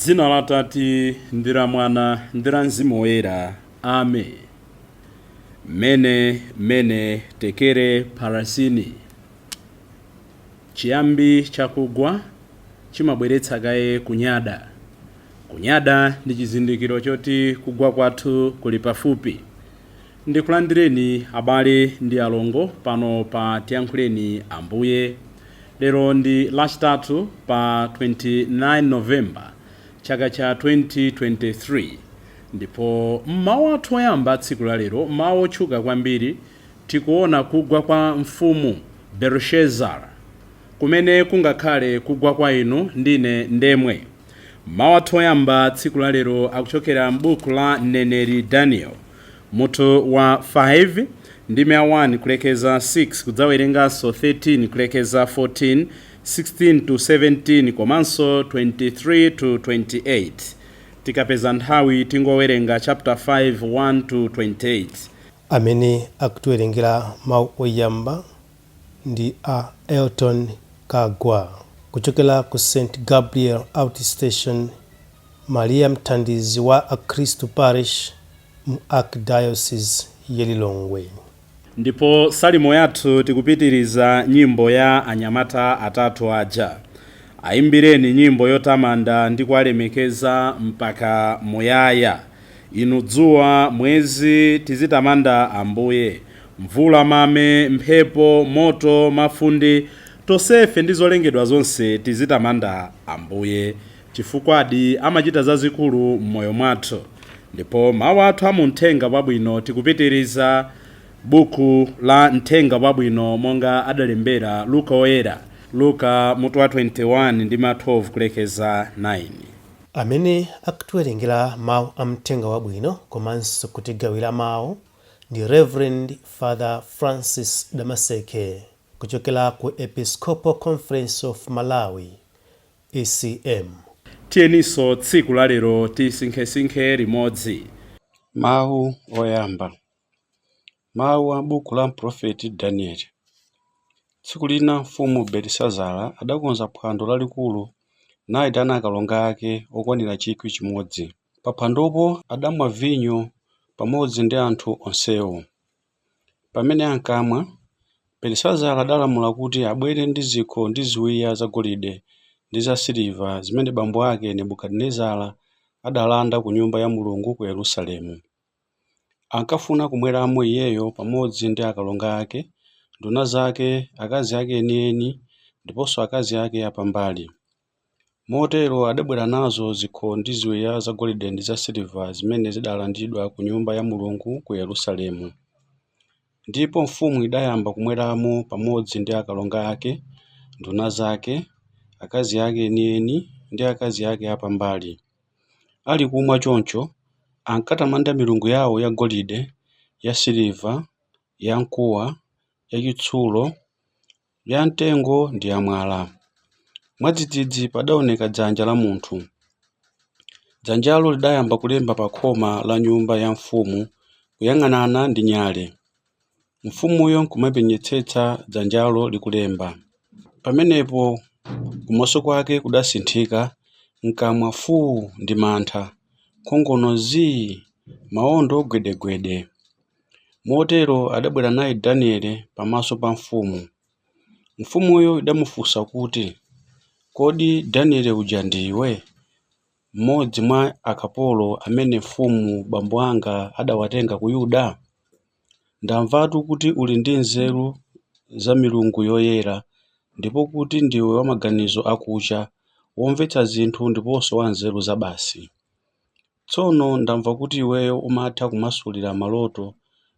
Dzina la Tati ndi la Mwana ndi la Mzimu Woyera. Amen. Mene, Mene, Tekel, Parasin. Chiyambi chakugwa chimabweretsa kaye kunyada. Kunyada ndi chizindikiro choti kugwa kwathu kuli pafupi. Ndikulandireni abale ndi alongo pano pa tiyankhuleni Ambuye. Lero ndi Lachitatu pa 29 Novemba chaka cha 2023. Ndipo mmawu athu oyamba tsiku la lero, mawu otchuka kwambiri, tikuona kugwa kwa mfumu Belshazzar, kumene kungakhale kugwa kwa inu ndine ndemwe. Mawu athu oyamba tsiku la lero akuchokera m'buku la mneneri Daniel, mutu wa 5 ndi 1 kulekeza 6 kudzawerenganso 13 kulekeza 14, 16 to 17 komanso 23 to 28. Tikapeza nthawi tingowerenga chapter 5 1 to 28. Amene akutiwerengera mawu oyamba ndi a Elton Kagwa kuchokera ku St. Gabriel Outstation, Maria mthandizi wa Akhristu Parish mu Archdiocese ya Lilongwe. Ndipo salimo yathu tikupitiriza nyimbo ya anyamata atatu aja. Ayimbireni nyimbo yotamanda ndi kuwalemekeza mpaka muyaya. Inu dzuwa, mwezi tizitamanda Ambuye. Mvula, mame, mphepo, moto, mafundi, tonsefe ndi zolengedwa zonse tizitamanda Ambuye, chifukwadi amachita zazikulu m'moyo mwathu. Ndipo mawu athu amuthenga wabwino tikupitiriza buku la mthenga wabwino monga adalembera Luka Woyera, Luka mutu wa 21 ndi 12 kulekeza 9. Amene akutiwerengera mawu a mthenga wabwino komanso kutigawira mawu ndi Reverend Father Francis Damaseke kuchokera ku Episcopal Conference of Malawi, ECM. Tiyeniso tsiku la lero tisinkhesinkhe limodzi. Mawu oyamba. Mawu a buku la mprofeti Danieli. Tsiku lina mfumu Belisazara adakonza phwando lalikulu nayitana akalonga ake okwanira 1,000. Pa phwandopo adamwa vinyo pamodzi ndi anthu onsewo. Pamene ankamwa, Belisazara adalamula kuti abwere ndi zikho ndi ziwiya zagolide ndi zasiliva zimene bambo ake Nebukadinezara adalanda ku nyumba ya Mulungu ku Yerusalemu. Ankafuna kumweramo iyeyo pamodzi ndi akalonga ake, nduna zake, akazi ake enieni ndiponso akazi ake apambali. Motero adabwera nazo zikho ndi ziwiya zagolide ndi zasiliva zimene zidalandidwa ku nyumba ya Mulungu ku Yerusalemu. Ndipo mfumu idayamba kumweramo pamodzi ndi akalonga ake, nduna zake, akazi ake enieni ndi akazi ake apambali. Ali kumwa choncho, ankatamanda milungu yawo ya golide, ya siliva, ya mkuwa, ya chitsulo, ya mtengo ndi ya mwala. Mwadzidzidzi padaoneka dzanja la munthu. Dzanjalo lidayamba kulemba pa khoma la nyumba ya mfumu kuyang'anana ndi nyale. Mfumuyo nkumapenyetsetsa dzanjalo likulemba. Pamenepo kumaso kwake kudasinthika, nkamwa fuu ndi mantha, khongono zii, mawondo gwedegwede. Motero adabwera naye Danieli pamaso pa mfumu. Mfumuyo idamufunsa kuti, kodi Danieli uja ndiwe? Mmodzi mwa akapolo amene mfumu bambo anga adawatenga ku Yuda? Ndamvatu kuti uli ndi nzeru za milungu yoyera, ndipo kuti ndiwe wa maganizo akucha, womvetsa zinthu ndiponso wa nzeru za basi. Tsono ndamva kuti iweyo umatha kumasulira maloto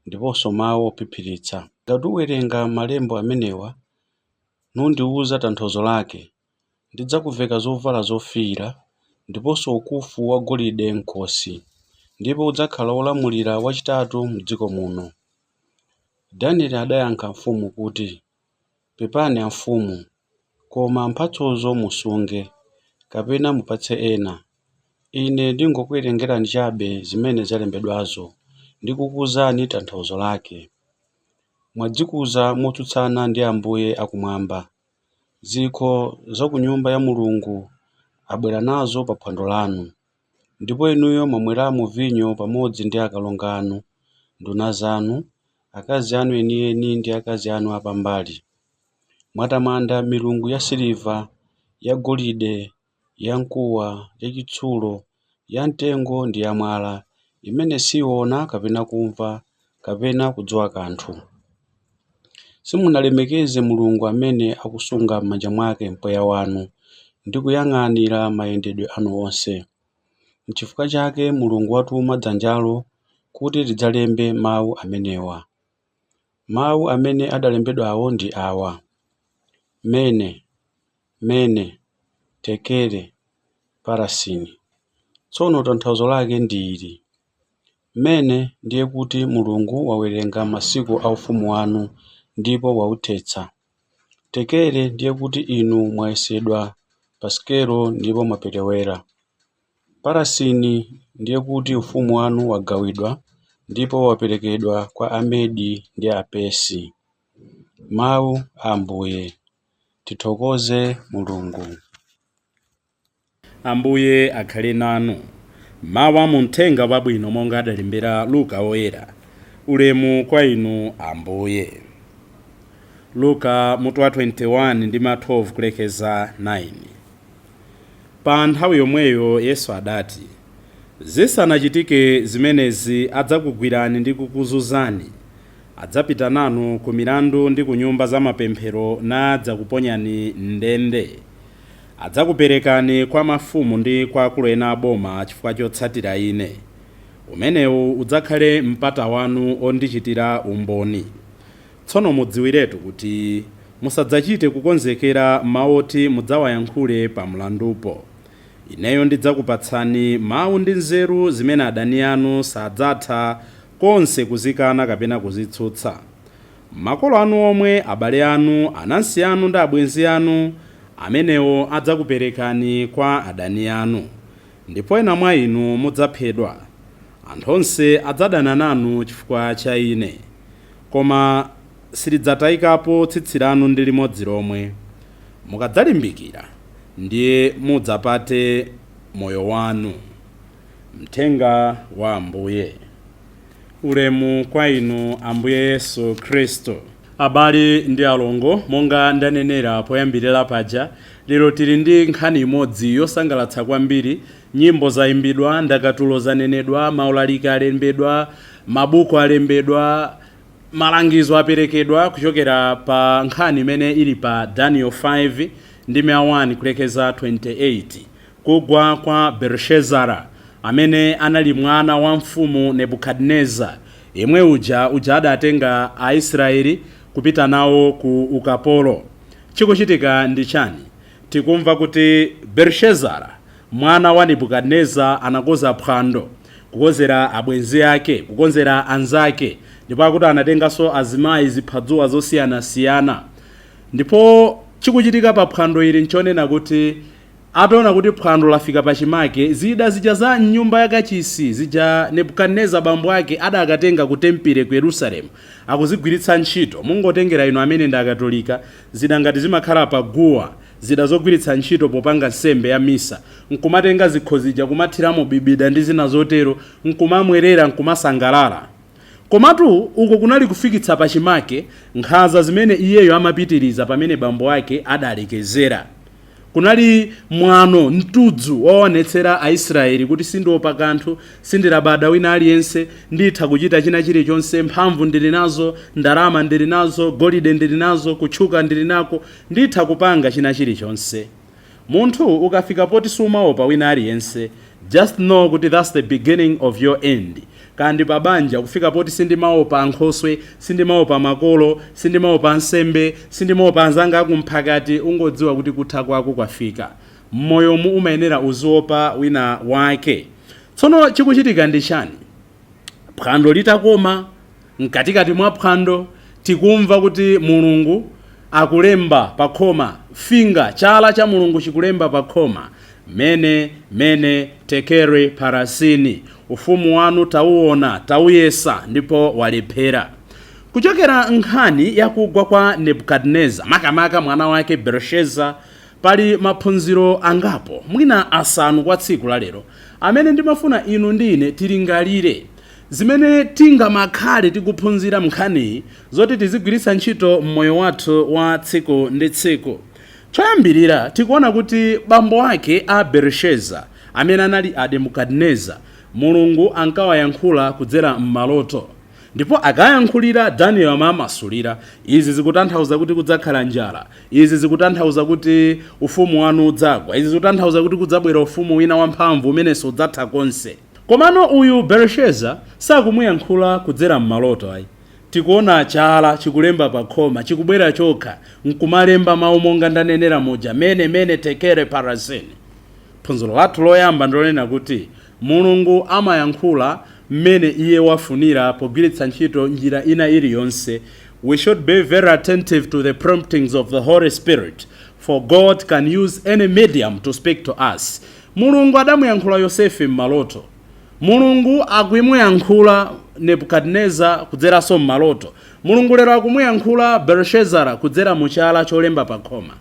ndiponso mawu ophiphiritsa. Ngati uwerenga malembo amenewa nundiwuza tanthauzo lake, ndidzakuveka zovala zofiira ndiponso ukufu wa golide m'khosi, ndipo udzakhala wolamulira wachitatu m'dziko muno. Danieli adayankha mfumu kuti, pepani a mfumu, koma mphatsozo musunge, kapena mupatse ena. Ine ndingokuwerengerani chabe zimene zalembedwazo ndi kukuwuzani tanthauzo lake. Mwadzikuza motsutsana ndi Ambuye akumwamba. Zikho za ku nyumba ya Mulungu abwera nazo pa phwando lanu, ndipo inuyo mwamweramo vinyo pamodzi ndi akalonga anu, nduna zanu, akazi anu enieni ndi akazi anu apambali. Mwatamanda milungu ya siliva, ya golide, ya mkuwa, ya chitsulo, ya mtengo ndi ya mwala, imene siona kapena kumva kapena kudziwa kanthu. Simunalemekeze Mulungu amene akusunga m'manja mwake mpweya wanu ndi kuyang'anira mayendedwe anu onse. N'chifukwa chake Mulungu watuma dzanjalo kuti lidzalembe mawu amenewa. Mawu amene adalembedwawo ndi awa: Mene, Mene, Tekel, Parasin. Tsono tanthauzo lake ndi ili: Mene ndiye kuti Mulungu wawerenga masiku a ufumu wanu ndipo wauthetsa. Tekel ndiye kuti inu mwayesedwa pa sikelo ndipo mwaperewera. Parasin ndiye kuti ufumu wanu wagawidwa ndipo waperekedwa kwa Amedi ndi Apesi. Mawu a Ambuye. Tithokoze Mulungu. Ambuye akhale nanu. Mawu a Uthenga Wabwino monga adalembera Luka woyera. Ulemu kwa inu Ambuye. Luka mutu wa 21 ndi ma 12 kulekeza 9. Pa nthawi yomweyo Yesu adati, zisanachitike zimenezi adzakugwirani ndi kukuzunzani, adzapita nanu ku milandu ndi ku nyumba za mapemphero nadzakuponyani m'ndende. Adzakuperekani kwa mafumu ndi kwa akulu ena aboma chifukwa chotsatira Ine. Umenewu udzakhale mpata wanu ondichitira umboni. Tsono mudziwiretu kuti musadzachite kukonzekera mawu oti mudzawayankhule pa mlandupo. Ineyo ndidzakupatsani mawu ndi nzeru zimene adani anu sadzatha konse kuzikana kapena kuzitsutsa. Makolo anu omwe, abale anu, anansi anu ndi abwenzi anu, amenewo adzakuperekani kwa adani anu, ndipo ena mwa inu mudzaphedwa. Anthu onse adzadana nanu chifukwa cha Ine, koma silidzatayikapo tsitsi lanu ndi limodzi lomwe. Mukadzalimbikira ndiye mudzapate moyo wanu. Mthenga wa Ambuye. Ulemu kwa inu Ambuye Yesu Khristu. Abale ndi alongo, monga ndanenera poyambirira paja, lero tili ndi nkhani imodzi yosangalatsa kwambiri. Nyimbo zayimbidwa, ndakatulo zanenedwa, maulaliki alembedwa, mabuku alembedwa, malangizo aperekedwa kuchokera pa nkhani imene ili pa Daniel 5 ndi 1 kulekeza 28. Kugwa kwa Belshazara, amene anali mwana wa mfumu Nebukadneza, yemwe uja adatenga Aisraeli kupita nawo ku ukapolo. Chikuchitika ndi chani? Tikumva kuti Belshazara, mwana wa Nebukadneza, anakoza phwando, kukozera abwenzi ake, kukonzera anzake, ndipo akuti anatenganso azimayi ziphadzuwa zosiyanasiyana. Ndipo chikuchitika pa phwando ili nchonena kuti ataona kuti phwando lafika pachimake, zida zija za nyumba yakachisi zija Nebukadneza bambo ake adakatenga ku tempile ku Yerusalemu akuzigwiritsa ntchito. Mungotengera inu amene ndi akatolika, zida ngati zimakhala pa guwa, zida zogwiritsa ntchito popanga nsembe ya misa, nkumatenga zikho zija kumathiramo bibida ndi zina zotero, nkumamwerera nkumasangalala. Komatu uko kunali kufikitsa pachimake nkhanza zimene iyeyo amapitiriza pamene bambo ake adalekezera. Kunali mwano mtudzu woonetsera Aisraeli kuti sindiopa kanthu, sindilabada wina aliyense, nditha kuchita china chilichonse, mphamvu ndili nazo, ndalama ndili nazo, golide ndili nazo, kutchuka ndili nako, nditha kupanga china chilichonse. Munthu ukafika poti sumaopa wina aliyense, just know kuti that's the beginning of your end. Kandi pabanja kufika poti sindimaopa ankhoswe, sindimaopa makolo, sindimaopa nsembe, sindimaopa anzanga akumphakati, ungodziwa kuti kutha kwako kwafika. Mmoyo mu umayenera uziopa wina wake. Tsono chikuchitika ndi chani? Phwando litakoma, mkatikati mwa phwando tikumva kuti Mulungu akulemba pa khoma, finga chala cha Mulungu chikulemba pa khoma: Mene, Mene, Tekel, Parasin. Ufumu wanu tauona, tauyesa, ndipo walephera. Kuchokera nkhani yakugwa kwa Nebukadneza, makamaka mwana wake Belshazara, pali maphunziro angapo mwina asanu kwa tsiku la lero amene ndimafuna inu ndi ine tilingalire zimene tingamakhale tikuphunzira mnkhaniyi zoti tizigwiritsa ntchito mmoyo wathu wa tsiku ndi tsiku. Choyambirira tikuona kuti bambo ake a Belshaza amene anali a Nebukadineza Mulungu ankawayankhula kudzera m'maloto, ndipo akayankhulira Daniel amamasulira. Izi zikutanthauza kuti kudzakhala njala, izi zikutanthauza kuti ufumu wanu udzagwa, izi zikutanthauza kuti kudzabwera ufumu wina wamphamvu umene sudzatha konse. Komano uyu Belshaza sakumuyankhula kudzera m'maloto ayi. Tikuona chala chikulemba pa khoma chikubwera chokha nkumalemba mawu monga ndanenera moja Mene, Tekel, Parasin. Phunziro lathu loyamba ndilonena kuti Mulungu amayankhula mmene iye wafunira pogwiritsa ntchito njira ina iliyonse. We should be very attentive to the promptings of the Holy Spirit, for God can use any medium to speak to us. Mulungu adamuyankhula Yosefe m'maloto, Mulungu akumuyankhula Nebukadineza kudzeraso m'maloto, Mulungu lero akumuyankhula Belshazzara kudzera muchala cholemba pa khoma.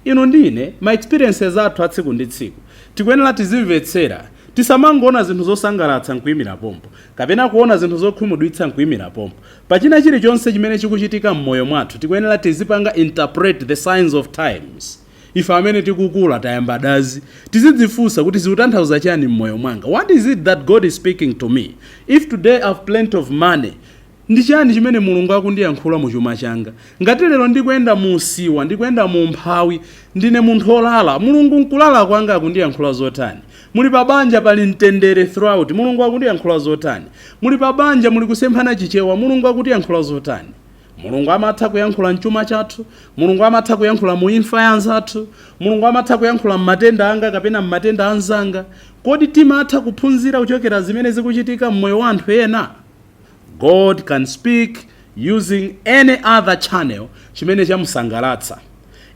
Inu ndine ma experiences athu atsiku ndi tsiku tikuyenera tizimvetsera, tisamangoona zinthu zosangalatsa nkuyimira pompo kapena kuona zinthu zokhumudwitsa nkuyimira pompo. Pachina chilichonse chimene chikuchitika m'moyo mwathu tikuyenera tizipanga interpret the signs of times. Ife amene tikukula tayamba dazi tizidzifunsa kuti zikutanthauza chani m'moyo mwanga. What is it that God is speaking to me? If today I have plenty of money, ndi chani chimene Mulungu akundiyankhula mu chuma changa? Ngati lero ndikuyenda mu usiwa, ndikuyenda mu mphawi, ndine munthu olala, Mulungu nkulala kwanga akundiyankhula zotani? Muli pabanja pali mtendere throughout, Mulungu akundiyankhula zotani? Muli pabanja muli kusemphana chichewa, Mulungu akundiyankhula zotani? Mulungu amatha kuyankhula mchuma chathu, Mulungu amatha kuyankhula mu imfa ya anzathu, Mulungu amatha kuyankhula mmatenda anga kapena mmatenda anzanga. Kodi timatha kuphunzira kuchokera zimene zikuchitika mmoyo wa anthu ena? God can speak using any other channel chimene chamusangalatsa.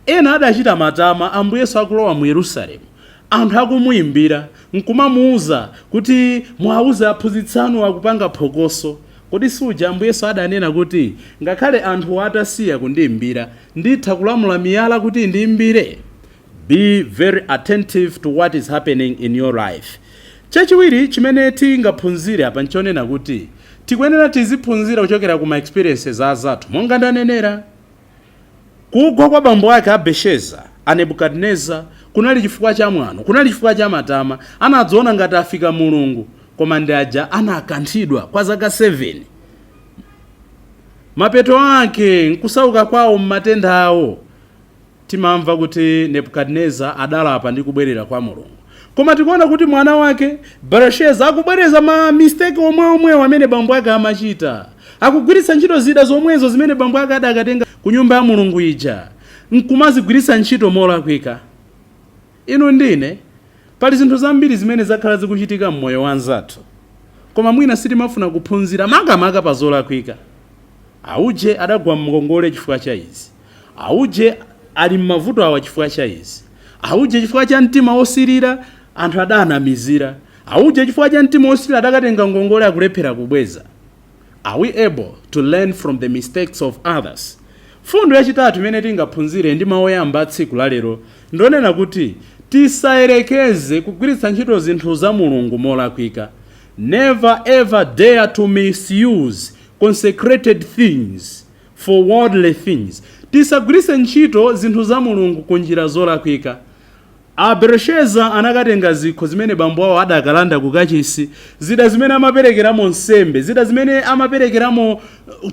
Ena adachita matama Ambuye Yesu akulowa mu Yerusalemu, anthu akumuyimbira nkumamuuza kuti mwauze aphunzitsanu akupanga phokoso. Kodi suja Ambuye Yesu adanena kuti ngakhale anthu atasiya kundiyimbira nditha kulamula miyala kuti ndiyimbire? Be very attentive to what is happening in your life. Chachiwiri chimene tingaphunzire apa nchonena kuti tikuyenera tiziphunzira kuchokera ku ma experiences azathu. Monga ndanenera, kugwa kwa bambo ake a Belshaza a Nebukadineza kunali chifukwa cha mwano, kunali chifukwa cha matama. Anadziona ngati afika Mulungu, koma ndi aja anakanthidwa kwa zaka 7. Mapeto ake nkusauka kwawo mmatenda awo. Timamva kuti Nebukadineza adalapa ndi kubwerera kwa Mulungu. Koma tikuona kuti mwana wake Belshaza akubwereza ma mistake omwe amene bambo ake amachita. Akugwiritsa ntchito zida zomwezo zimene bambo ake adakatenga ku nyumba ya Mulungu ija, nkumazigwiritsa ntchito molakwika. Inu ndine pali zinthu zambiri zimene zakhala zikuchitika mmoyo wanzathu, koma mwina sitimafuna kuphunzira makamaka pa zolakwika. Auje adagwa mngongole chifukwa cha izi, auje ali mmavuto awa chifukwa cha izi, auje chifukwa cha mtima osirira anthu adanamizira, auje chifukwa cha mtima osirira adakatenga ngongole akulephera kubweza. Are we able to learn from the mistakes of others? Fundo yachitatu imene tingaphunzire ndi mawu oyamba tsiku la lero ndonena kuti tisayerekeze kugwiritsa ntchito zinthu za Mulungu molakwika. Never ever dare to misuse consecrated things for worldly things. Tisagwiritse ntchito zinthu za Mulungu kunjira zolakwika. Belshaza anakatenga zikho zimene bambo awo adakalanda kukachisi, zida zimene amaperekeramo nsembe, zida zimene amaperekeramo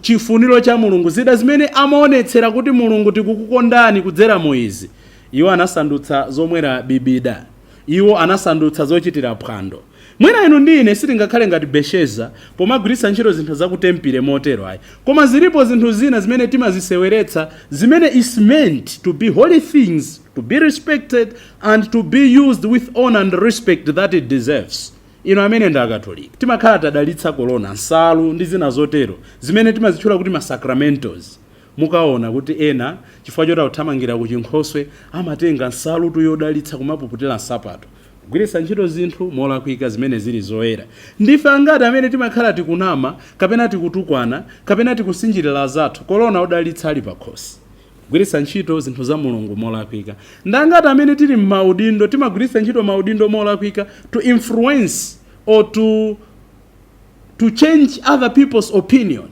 chifuniro cha Mulungu, zida zimene amaonetsera kuti Mulungu tikukukondani kudzera mu izi. Iwo anasandutsa zomwera bibida, iwo anasandutsa zochitira phwando. Mwina inu ndine sitingakhale ngati Belshaza pomagwiritsa ntchito zinthu zakutempire motero ayi, koma zilipo zinthu zina zimene timaziseweretsa zimene is meant to be holy things, to be respected and to be used with honor and respect that it deserves. Ino amene ndi akatolika timakhala tadalitsa korona, nsalu ndi zina zotero zimene timazitchula kuti ma sacramentos. Mukaona kuti ena chifukwa choti akuthamangira ku Chinkhoswe amatenga nsalu tuyodalitsa kumapuputira nsapato, kugwiritsa ntchito zinthu molakwika zimene zili zoyera. Ndife angati amene timakhala tikunama kapena tikutukwana kapena tikusinjirira zathu korona odalitsa ali pakhosi. kugwiritsa ntchito zinthu za Mulungu molakwika. Ndangati amene tili m'maudindo timagwiritsa ntchito maudindo molakwika to influence or to change other people's opinion,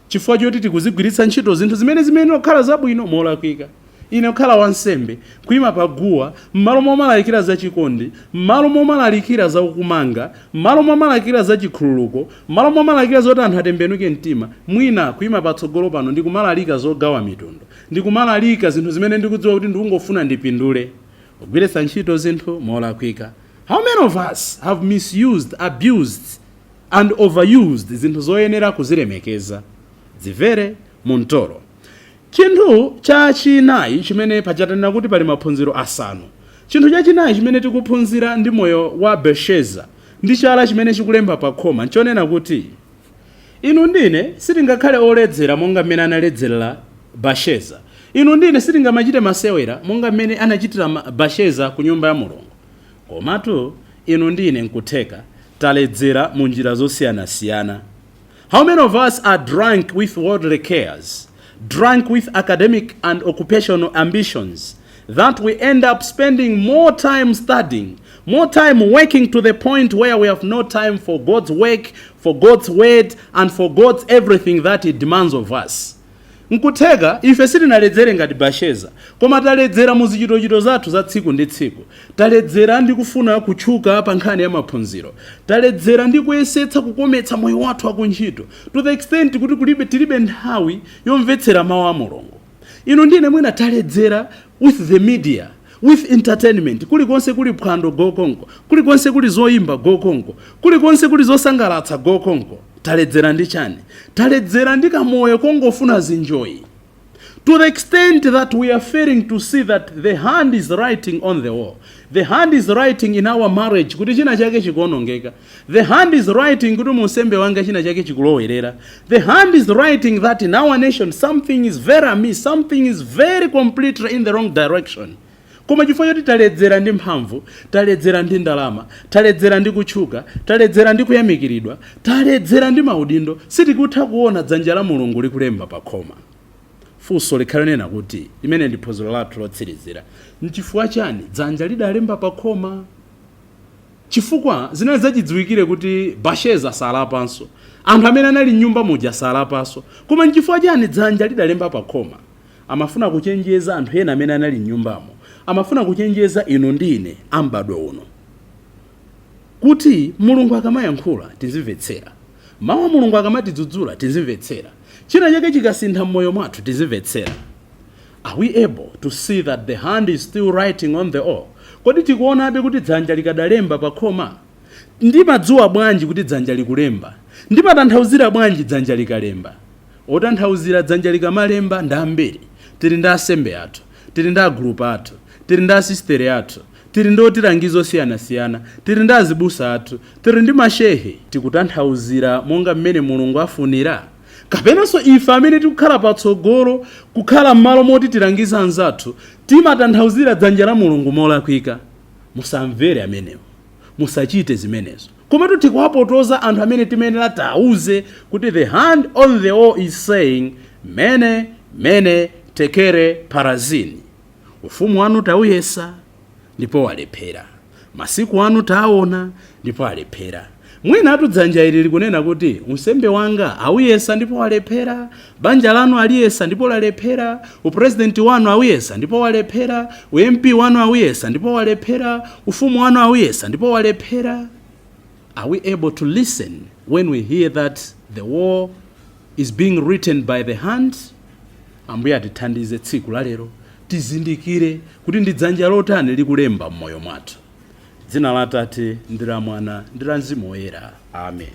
chifukwa choti tikuzigwiritsa ntchito zinthu zimene okhala zabwino molakwika. Ine okhala wansembe kuima paguwa m'malo momalalikira za chikondi, m'malo momalalikira za ukumanga, m'malo momalalikira za chikhululuko, m'malo momalalikira zoti anthu atembenuke mtima, mwina kuima patsogolo pano ndikumalalika zogawa mitundu, ndikumalalika zinthu zimene ndikudziwa kuti ndikungofuna ndipindule, kugwiritsa ntchito zinthu molakwika. How many of us have misused, abused and overused zinthu zoyenera kuzilemekeza? Dzimvere muntoro. Chinthu chachinayi chimene pachatanena kuti pali maphunziro asanu. Chinthu chachinayi chimene tikuphunzira ndi moyo wa Belshaza ndi chala chimene chikulemba pa khoma nchonena kuti inu ndine sitingakhale oledzera monga mmene analedzera Belshaza. Inu ndine sitingamachite masewera monga mmene anachitira Belshaza ku nyumba ya Mulungu. Komatu inu ndine nkutheka taledzera mu njira zosiyanasiyana. How many of us are drunk with worldly cares, drunk with academic and occupational ambitions, that we end up spending more time studying, more time working to the point where we have no time for God's work, for God's word, and for God's everything that He demands of us? Nkutega ife sitinaledzere ngati Belshaza, koma taledzera mu zichitochito zathu za tsiku ndi tsiku. Taledzera ndi kufuna kutchuka pa nkhani ya maphunziro. Taledzera ndi kuyesetsa kukometsa moyo wathu wa kuntchito to the extent kuti tilibe nthawi yomvetsera mawu a Mulungu. Inu ndine mwina taledzera with the media, with entertainment, kulikonse kuli phwando gokonko, kulikonse kuli zoyimba gokonko, kulikonse kuli zosangalatsa gokonko. Taledzera ndi chani? Taledzera ndi kamoyo kongofuna zinjoyi. To the extent that we are failing to see that the hand is writing on the wall. The hand is writing in our marriage kuti china chake chikuonongeka. The hand is writing kuti musembe wanga china chake chikulowerera. The hand is writing that in our nation something is very amiss, something is very completely in the wrong direction. Koma chifukwa choti taledzera ndi mphamvu, taledzera ndi ndalama, taledzera ndi kutchuka, taledzera ndi kuyamikiridwa, taledzera ndi maudindo, sitikutha kuona dzanja la Mulungu likulemba pa khoma. Funso likhalenena kuti limene ndi phunziro lathu lotsirizira. Nchifukwa chani dzanja lidalemba pa khoma? Chifukwa zinali zachidziwikire kuti Belshaza salapanso, anthu amene anali nyumba muja salapanso, koma nchifukwa chani dzanja lidalemba pa khoma? Amafuna kuchenjeza anthu ena amene anali nyumbamo, amafuna kuchenjeza inu ndine ambadwe uno, kuti Mulungu akamayankhula tizimvetsera, mawu a Mulungu akamatidzudzula tizimvetsera, china chake chikasintha mmoyo mwathu tizimvetsera. Are we able to see that the hand is still writing on the wall? Kodi tikuonabe kuti dzanja likadalemba pa khoma? Ndimadziwa bwanji kuti dzanja likulemba? Ndimatanthauzira bwanji dzanja likalemba? Otanthauzira dzanja likamalemba ndi ambiri. Tili ndi asembe athu, tili ndi agrupu athu, tili ndi asistere athu, tili ndi otilangiza osiyanasiyana, tili ndi azibusa athu, tili ndi mashehe. Tikutanthauzira monga mmene Mulungu afunira? Kapenanso ife amene tikukhala patsogolo kukhala m'malo moti tilangiza anzathu timatanthauzira dzanja la Mulungu molakwika? Musamvere amenewo, musachite zimenezo. Komatu tikuwapotoza anthu amene timenera tauze kuti the hand on the wall is saying Mene, Mene, Tekel, Parasin. Ufumu wanu tauyesa ndipo walephera, masiku anu taona ndipo walephera. Mwina atu dzanja ili likunena kuti unsembe wanga auyesa ndipo walephera, banja lanu aliyesa ndipo lalephera, upresidenti wanu auyesa ndipo walephera, uMP wanu auyesa ndipo walephera, ufumu wanu auyesa ndipo walephera. Are we able to listen when we hear that the war is being written by the hand? Ambuye atithandize tsiku la lero tizindikire kuti ndi dzanja lotani likulemba mmoyo mwathu. Dzina la Atate ndi la Mwana ndi la Mzimu Woyera. Amen.